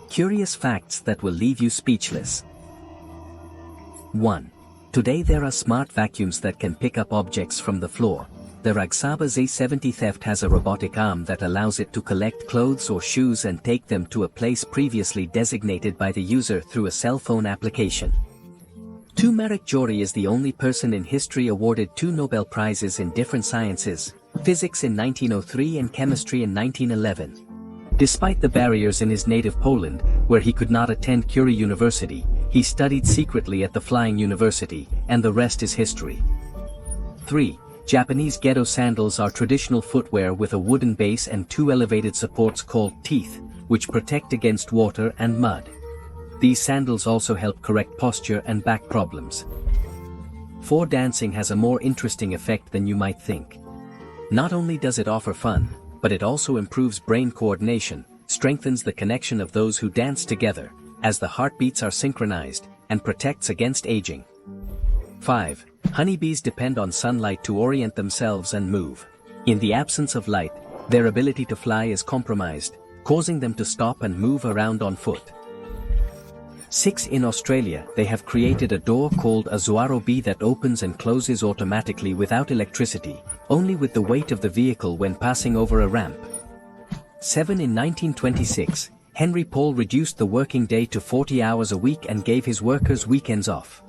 Curious facts that will leave you speechless. 1. Today there are smart vacuums that can pick up objects from the floor. The Ragsaba Z70 Theft has a robotic arm that allows it to collect clothes or shoes and take them to a place previously designated by the user through a cell phone application. 2. Marek Curie is the only person in history awarded 2 Nobel Prizes in different sciences, physics in 1903 and chemistry in 1911. Despite the barriers in his native Poland, where he could not attend Curie University, he studied secretly at the Flying University, and the rest is history. 3. Japanese Geta sandals are traditional footwear with a wooden base and 2 elevated supports called teeth, which protect against water and mud. These sandals also help correct posture and back problems. 4. Dancing has a more interesting effect than you might think. Not only does it offer fun, but it also improves brain coordination, strengthens the connection of those who dance together, as the heartbeats are synchronized, and protects against aging. 5. Honeybees depend on sunlight to orient themselves and move. In the absence of light, their ability to fly is compromised, causing them to stop and move around on foot. 6. In Australia, they have created a door called a Zoaro bee that opens and closes automatically without electricity, only with the weight of the vehicle when passing over a ramp. 7. In 1926, Henry Paul reduced the working day to 40 hours a week and gave his workers weekends off.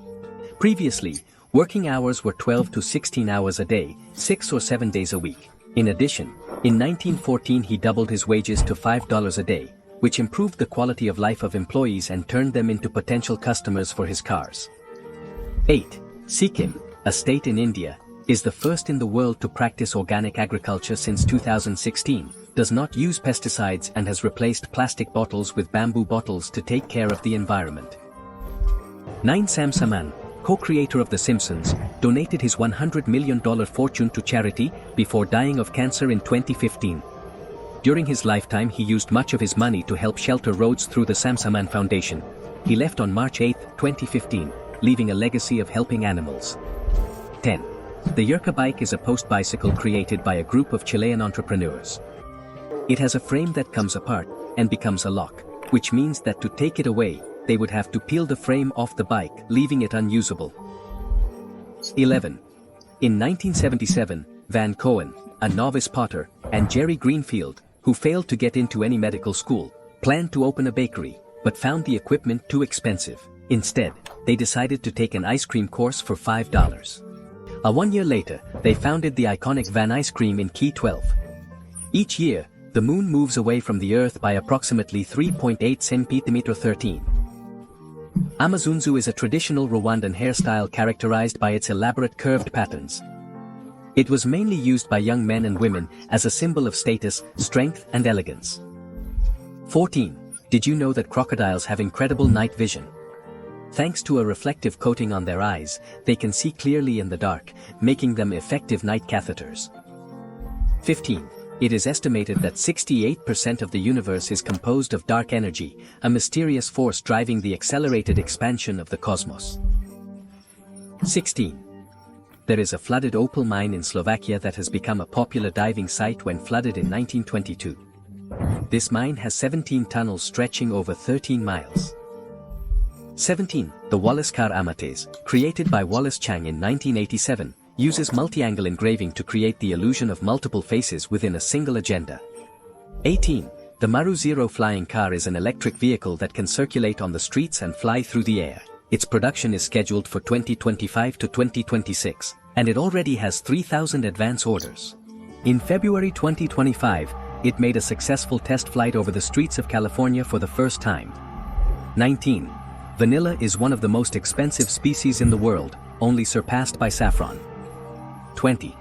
Previously, working hours were 12 to 16 hours a day, 6 or 7 days a week. In addition, in 1914 he doubled his wages to $5 a day, which improved the quality of life of employees and turned them into potential customers for his cars. 8. Sikkim, a state in India, is the first in the world to practice organic agriculture since 2016, does not use pesticides and has replaced plastic bottles with bamboo bottles to take care of the environment. 9. Sam Saman, co-creator of The Simpsons, donated his $100 million fortune to charity before dying of cancer in 2015. During his lifetime he used much of his money to help shelter roads through the Samsaman Foundation. He left on March 8, 2015, leaving a legacy of helping animals. 10. The Yerka Bike is a post bicycle created by a group of Chilean entrepreneurs. It has a frame that comes apart and becomes a lock, which means that to take it away, they would have to peel the frame off the bike, leaving it unusable. 11. In 1977, Van Cohen, a novice potter, and Jerry Greenfield, who failed to get into any medical school, planned to open a bakery, but found the equipment too expensive. Instead, they decided to take an ice cream course for $5. 1 year later, they founded the iconic Van Ice Cream in Key 12. Each year, the moon moves away from the Earth by approximately 3.8 cm 13. Amazunzu is a traditional Rwandan hairstyle characterized by its elaborate curved patterns. It was mainly used by young men and women as a symbol of status, strength, and elegance. 14. Did you know that crocodiles have incredible night vision? Thanks to a reflective coating on their eyes, they can see clearly in the dark, making them effective night catheters. 15. It is estimated that 68% of the universe is composed of dark energy, a mysterious force driving the accelerated expansion of the cosmos. 16. There is a flooded opal mine in Slovakia that has become a popular diving site when flooded in 1922. This mine has 17 tunnels stretching over 13 miles. 17. The Wallace car amaze, created by Wallace Chang in 1987, uses multi-angle engraving to create the illusion of multiple faces within a single agenda. 18. The Maru Zero flying car is an electric vehicle that can circulate on the streets and fly through the air. Its production is scheduled for 2025 to 2026, and it already has 3,000 advance orders. In February 2025, it made a successful test flight over the streets of California for the first time. 19. Vanilla is one of the most expensive species in the world, only surpassed by saffron. 20.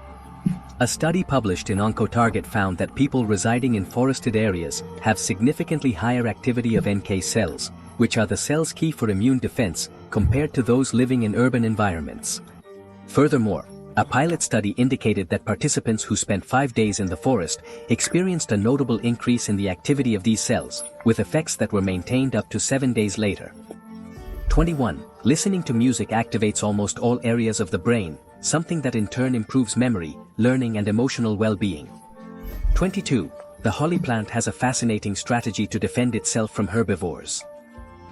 A study published in OncoTarget found that people residing in forested areas have significantly higher activity of NK cells, which are the cells key for immune defense, compared to those living in urban environments. Furthermore, a pilot study indicated that participants who spent 5 days in the forest experienced a notable increase in the activity of these cells, with effects that were maintained up to 7 days later. 21. Listening to music activates almost all areas of the brain, something that in turn improves memory, learning and emotional well-being. 22. The holly plant has a fascinating strategy to defend itself from herbivores.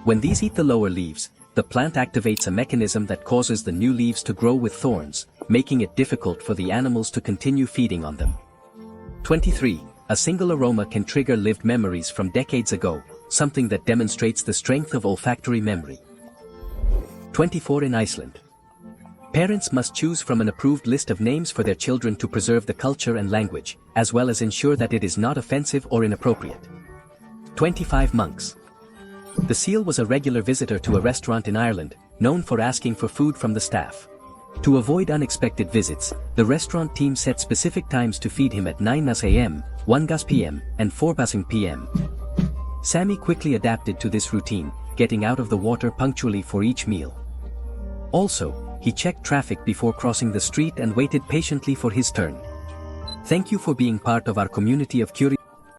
When these eat the lower leaves, the plant activates a mechanism that causes the new leaves to grow with thorns, making it difficult for the animals to continue feeding on them. 23. A single aroma can trigger lived memories from decades ago, something that demonstrates the strength of olfactory memory. 24. In Iceland, parents must choose from an approved list of names for their children to preserve the culture and language, as well as ensure that it is not offensive or inappropriate. 25. Monks. The seal was a regular visitor to a restaurant in Ireland, known for asking for food from the staff. To avoid unexpected visits, the restaurant team set specific times to feed him at 9 a.m., 1 p.m., and 4 p.m. Sammy quickly adapted to this routine, getting out of the water punctually for each meal. Also, he checked traffic before crossing the street and waited patiently for his turn. Thank you for being part of our community of Curie.